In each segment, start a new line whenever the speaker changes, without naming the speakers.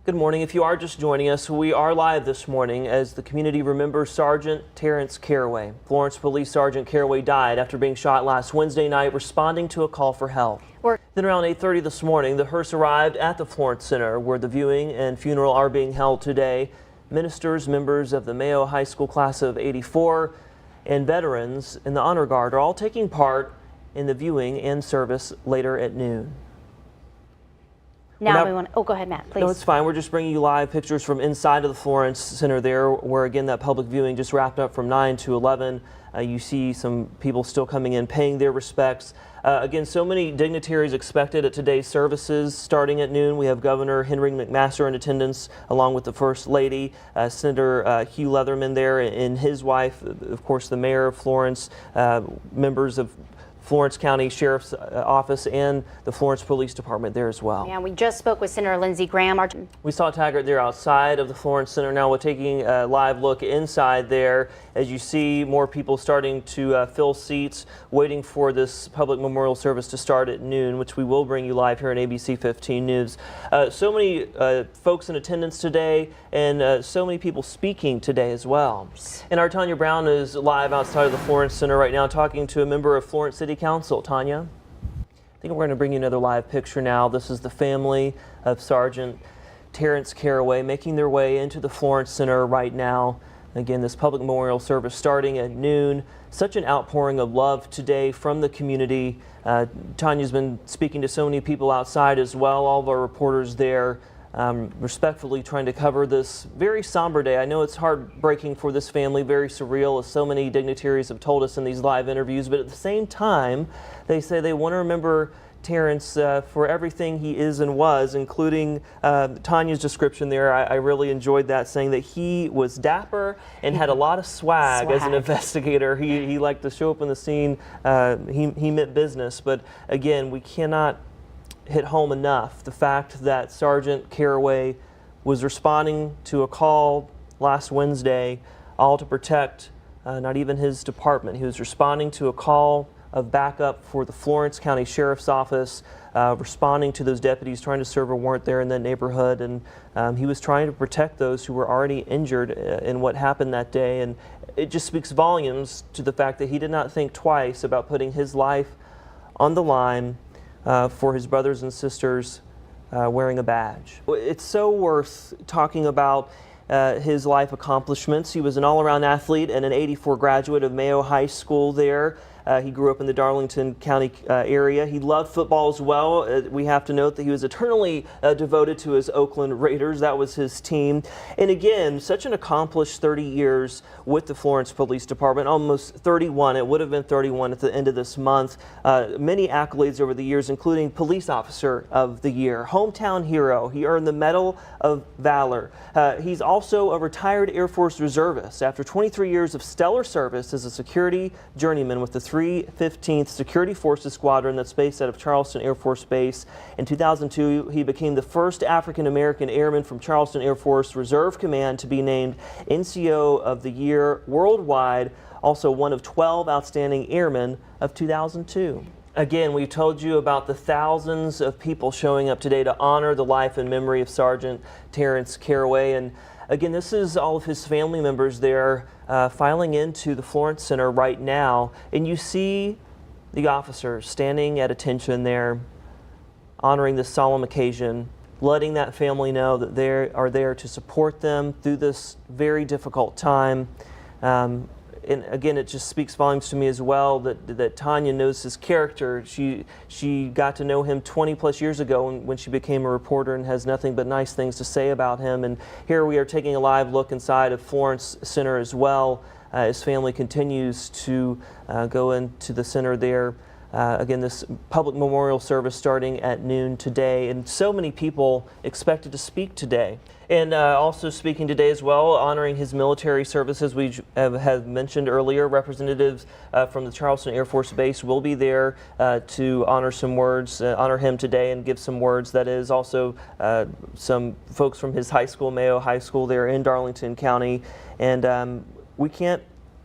Good morning. If you are just joining us, we are live this morning as the community remembers Sergeant Terrence Caraway. Florence Police Sergeant Caraway died after being shot last Wednesday night responding to a call for help. Then around 8:30 this morning, the hearse arrived at the Florence Center where the viewing and funeral are being held today. Ministers, members of the Mayo High School class of '84, and veterans in the Honor Guard are all taking part in the viewing and service later at noon.
Now we want to, go ahead, Matt, please.
No, it's fine. We're just bringing you live pictures from inside of the Florence Center there, where again that public viewing just wrapped up from 9 to 11. You see some people still coming in, paying their respects. Again, so many dignitaries expected at today's services starting at noon. We have Governor Henry McMaster in attendance, along with the First Lady, Senator Hugh Leatherman there, and his wife, of course, the Mayor of Florence, members of Florence County Sheriff's Office and the Florence Police Department there as well.
Yeah, we just spoke with Senator Lindsey Graham.
We saw Taggart there outside of the Florence Center. Now we're taking a live look inside there as you see more people starting to fill seats, waiting for this public memorial service to start at noon, which we will bring you live here on ABC 15 News. So many folks in attendance today and so many people speaking today as well. And our Tanya Brown is live outside of the Florence Center right now talking to a member of Florence City Council. Tanya? I think we're going to bring you another live picture now. This is the family of Sergeant Terrence Caraway making their way into the Florence Center right now. Again, this public memorial service starting at noon. Such an outpouring of love today from the community. Tanya's been speaking to so many people outside as well, all of our reporters there. Respectfully trying to cover this very somber day. I know it's heartbreaking for this family, very surreal, as so many dignitaries have told us in these live interviews, but at the same time, they say they want to remember Terrence for everything he is and was, including Tanya's description there. I really enjoyed that, saying that he was dapper and had a lot of swag. As an investigator. He liked to show up in the scene. He meant business, but again, we cannot hit home enough the fact that Sergeant Caraway was responding to a call last Wednesday, all to protect not even his department. He was responding to a call of backup for the Florence County Sheriff's Office, responding to those deputies trying to serve a warrant there in that neighborhood, and he was trying to protect those who were already injured in what happened that day. And it just speaks volumes to the fact that he did not think twice about putting his life on the line for his brothers and sisters wearing a badge. It's so worth talking about his life accomplishments. He was an all-around athlete and an '84 graduate of Mayo High School there. He grew up in the Darlington County area. He loved football as well. We have to note that he was eternally devoted to his Oakland Raiders. That was his team. And again, such an accomplished 30 years with the Florence Police Department, almost 31. It would have been 31 at the end of this month. Many accolades over the years, including Police Officer of the Year, Hometown Hero. He earned the Medal of Valor. He's also a retired Air Force reservist after 23 years of stellar service as a security journeyman with the 315th Security Forces Squadron that's based out of Charleston Air Force Base. In 2002, he became the first African-American airman from Charleston Air Force Reserve Command to be named NCO of the Year worldwide, also one of 12 outstanding airmen of 2002. Again, we told you about the thousands of people showing up today to honor the life and memory of Sergeant Terrence Caraway. And again, this is all of his family members there filing into the Florence Center right now. And you see the officers standing at attention there, honoring this solemn occasion, letting that family know that they are there to support them through this very difficult time. And again, it just speaks volumes to me as well that Tanya knows his character. She got to know him 20 plus years ago when she became a reporter and has nothing but nice things to say about him. And here we are taking a live look inside of Florence Center as well. His family continues to go into the center there. Again, this public memorial service starting at noon today, and so many people expected to speak today. And also speaking today as well, honoring his military services, we have mentioned earlier, representatives from the Charleston Air Force Base will be there to honor some words, honor him today and give some words. That is also some folks from his high school, Mayo High School there in Darlington County. And we can't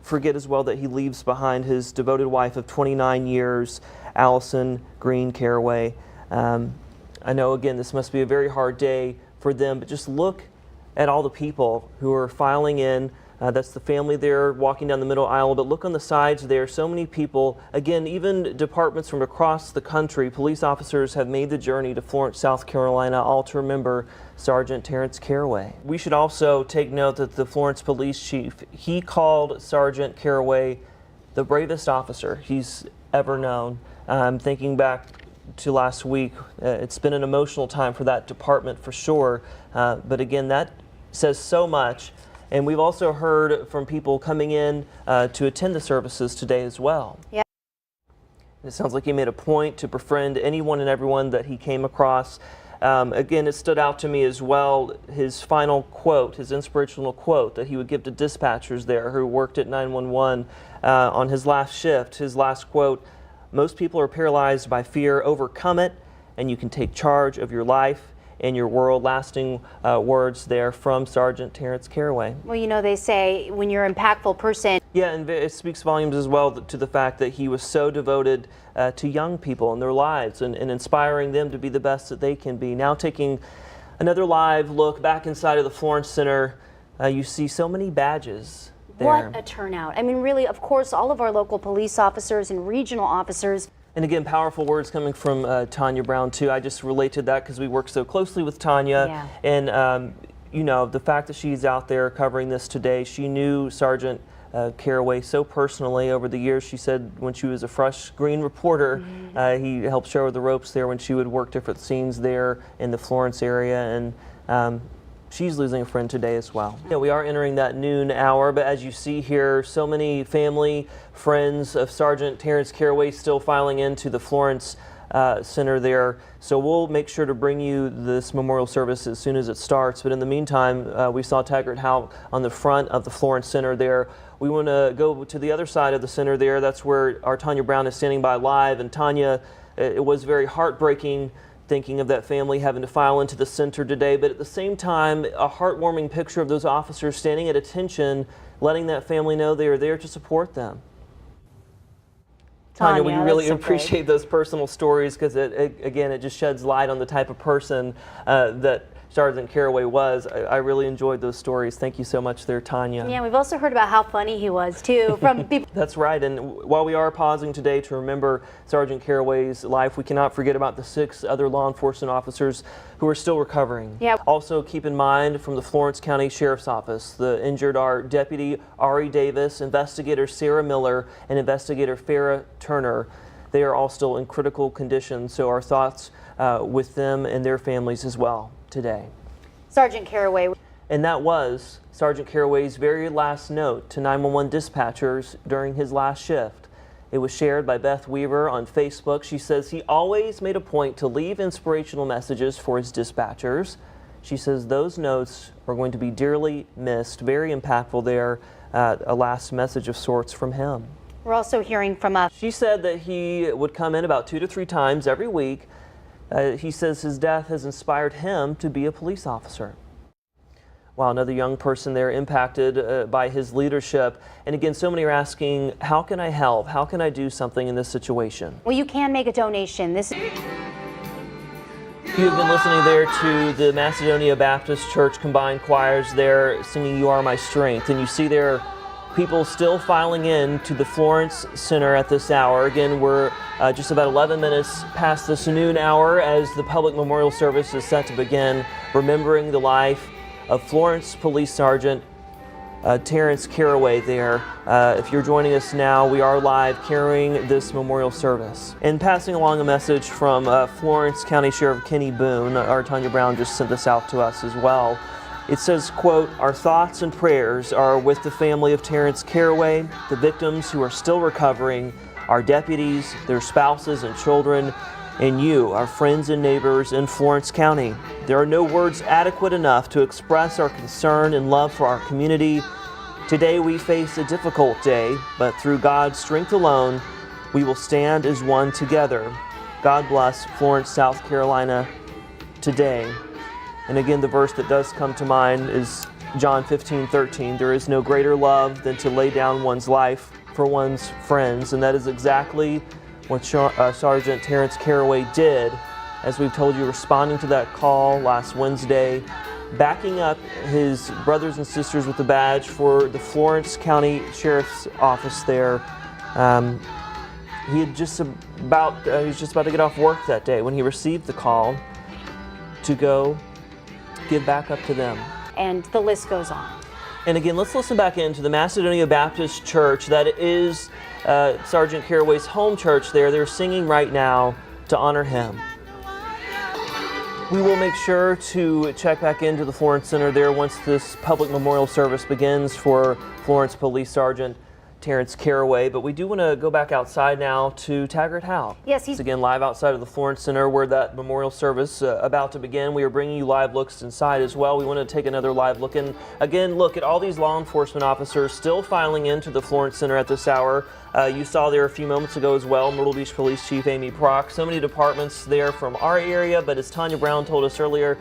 forget as well that he leaves behind his devoted wife of 29 years, Allison Green Caraway. I know, again, this must be a very hard day for them, but just look at all the people who are filing in. That's the family there walking down the middle aisle, but look on the sides there, so many people. Again, even departments from across the country, police officers have made the journey to Florence, South Carolina, all to remember Sergeant Terrence Caraway. We should also take note that the Florence police chief, he called Sergeant Caraway the bravest officer he's ever known. Thinking back to last week, it's been an emotional time for that department for sure, but again, that says so much. And we've also heard from people coming in to attend the services today as well.
Yeah.
It sounds like he made a point to befriend anyone and everyone that he came across. Again, it stood out to me as well, his final quote, his inspirational quote that he would give to dispatchers there who worked at 911 on his last shift. His last quote, "Most people are paralyzed by fear. Overcome it, and you can take charge of your life and your world." Lasting words there from Sergeant Terrence Caraway.
Well, you know, they say when you're an impactful person.
Yeah, and it speaks volumes as well to the fact that he was so devoted to young people and their lives and inspiring them to be the best that they can be. Now taking another live look back inside of the Florence Center, you see so many badges there.
What a turnout. I mean, really, of course, all of our local police officers and regional officers.
And again, powerful words coming from Tanya Brown, too. I just relate to that because we work so closely with Tanya.
Yeah.
And, you know, the fact that she's out there covering this today, she knew Sergeant Caraway so personally over the years. She said when she was a fresh green reporter, he helped show her the ropes there when she would work different scenes there in the Florence area. And she's losing a friend today as well. Yeah, we are entering that noon hour, but as you see here, so many family, friends of Sergeant Terrence Caraway still filing into the Florence Center there. So we'll make sure to bring you this memorial service as soon as it starts. But in the meantime, we saw Taggart Howe on the front of the Florence Center there. We want to go to the other side of the center there. That's where our Tanya Brown is standing by live. And Tanya, it was very heartbreaking thinking of that family having to file into the center today, but at the same time, a heartwarming picture of those officers standing at attention, letting that family know they are there to support them. Tanya, we really appreciate those personal stories because, again, it just sheds light on the type of person that Sergeant Caraway was. I really enjoyed those stories. Thank you so much there, Tanya.
Yeah, we've also heard about how funny he was, too, from people.
That's right. And while we are pausing today to remember Sergeant Caraway's life, we cannot forget about the 6 other law enforcement officers who are still recovering.
Yeah.
Also, keep in mind from the Florence County Sheriff's Office, the injured are Deputy Ari Davis, Investigator Sarah Miller, and Investigator Farrah Turner. They are all still in critical condition, so our thoughts with them and their families as well today.
Sergeant Caraway.
And that was Sergeant Caraway's very last note to 911 dispatchers during his last shift. It was shared by Beth Weaver on Facebook. She says he always made a point to leave inspirational messages for his dispatchers. She says those notes are going to be dearly missed. Very impactful there. A last message of sorts from him.
We're also hearing from
She said that he would come in about 2 to 3 times every week. He says his death has inspired him to be a police officer. Wow, another young person there impacted by his leadership. And again, so many are asking, how can I help? How can I do something in this situation?
Well, you can make a donation.
You've been listening there to the Macedonia Baptist Church combined choirs there singing You Are My Strength. And you see there people still filing in to the Florence Center at this hour. Again, we're just about 11 minutes past this noon hour as the public memorial service is set to begin, remembering the life of Florence Police Sergeant Terrence Caraway there. If you're joining us now, we are live carrying this memorial service. And passing along a message from Florence County Sheriff Kenny Boone, our Tanya Brown just sent this out to us as well. It says, quote, "Our thoughts and prayers are with the family of Terrence Caraway, the victims who are still recovering, our deputies, their spouses and children, and you, our friends and neighbors in Florence County. There are no words adequate enough to express our concern and love for our community. Today we face a difficult day, but through God's strength alone, we will stand as one together. God bless Florence, South Carolina today." And again, the verse that does come to mind is John 15:13. There is no greater love than to lay down one's life for one's friends. And that is exactly what Sergeant Terrence Caraway did as we've told you, responding to that call last Wednesday, backing up his brothers and sisters with the badge for the Florence County Sheriff's Office there. He was just about to get off work that day when he received the call to go give back up to them.
And the list goes on.
And again, let's listen back into the Macedonia Baptist Church. That is Sergeant Caraway's home church there. They're singing right now to honor him. We will make sure to check back into the Florence Center there once this public memorial service begins for Florence Police Sergeant Terrence Caraway, but we do want to go back outside now to Taggart Howe.
Yes, he's
again live outside of the Florence Center where that memorial service about to begin. We are bringing you live looks inside as well. We want to take another live look and again look at all these law enforcement officers still filing into the Florence Center at this hour. You saw there a few moments ago as well, Myrtle Beach Police Chief Amy Prock. So many departments there from our area, but as Tanya Brown told us earlier,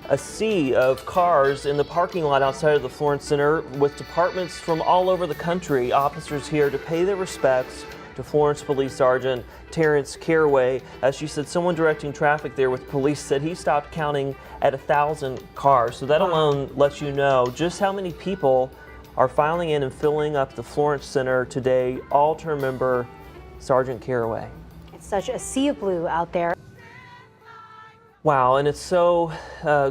a sea of cars in the parking lot outside of the Florence Center with departments from all over the country, officers here to pay their respects to Florence Police Sergeant Terrence Caraway. As she said, someone directing traffic there with police said he stopped counting at 1,000 cars. So that alone lets you know just how many people are filing in and filling up the Florence Center today, all to remember Sergeant Caraway.
It's such a sea of blue out there.
Wow, and it's so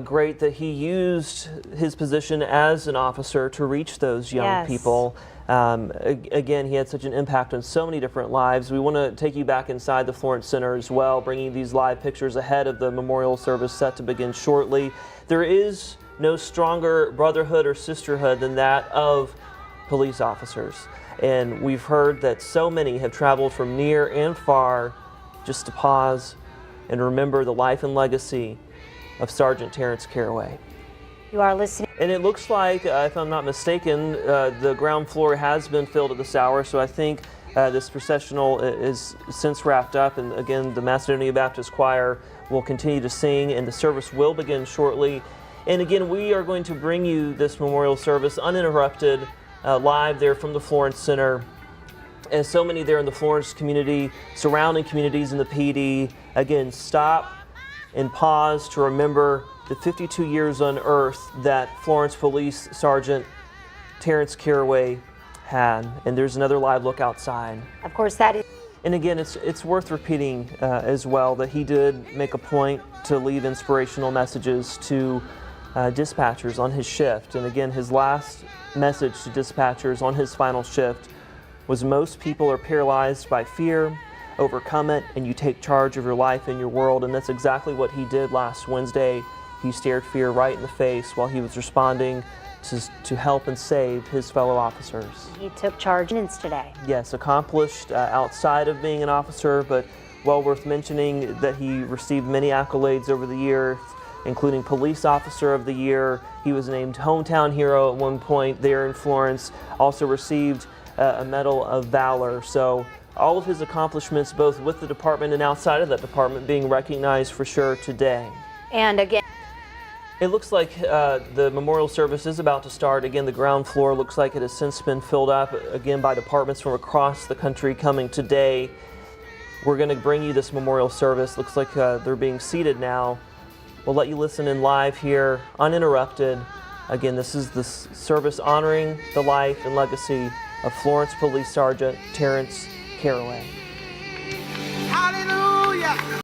great that he used his position as an officer to reach those young people. Again, he had such an impact on so many different lives. We want to take you back inside the Florence Center as well, bringing these live pictures ahead of the memorial service set to begin shortly. There is no stronger brotherhood or sisterhood than that of police officers. And we've heard that so many have traveled from near and far just to pause and remember the life and legacy of Sergeant Terrence Caraway.
You are listening.
And it looks like, if I'm not mistaken, the ground floor has been filled at this hour, so I think this processional is since wrapped up, and again, the Macedonia Baptist Choir will continue to sing, and the service will begin shortly. And again, we are going to bring you this memorial service uninterrupted, live there from the Florence Center. As so many there in the Florence community, surrounding communities in the PD, again, stop and pause to remember the 52 years on earth that Florence Police Sergeant Terrence Caraway had. And there's another live look outside.
Of course, that is.
And again, it's worth repeating as well that he did make a point to leave inspirational messages to dispatchers on his shift. And again, his last message to dispatchers on his final shift was, most people are paralyzed by fear. Overcome it, and you take charge of your life and your world. And that's exactly what he did last Wednesday. He stared fear right in the face while he was responding to help and save his fellow officers.
He took charge today.
Yes, accomplished outside of being an officer, but well worth mentioning that he received many accolades over the years, including Police Officer of the Year. He was named Hometown Hero at one point there in Florence, also received a Medal of Valor. So all of his accomplishments, both with the department and outside of that department, being recognized for sure today.
And again,
it looks like the memorial service is about to start. Again, the ground floor looks like it has since been filled up, again, by departments from across the country coming today. We're going to bring you this memorial service. Looks like they're being seated now. We'll let you listen in live here, uninterrupted. Again, this is the service honoring the life and legacy of Florence Police Sergeant Terrence Caraway.
Hallelujah.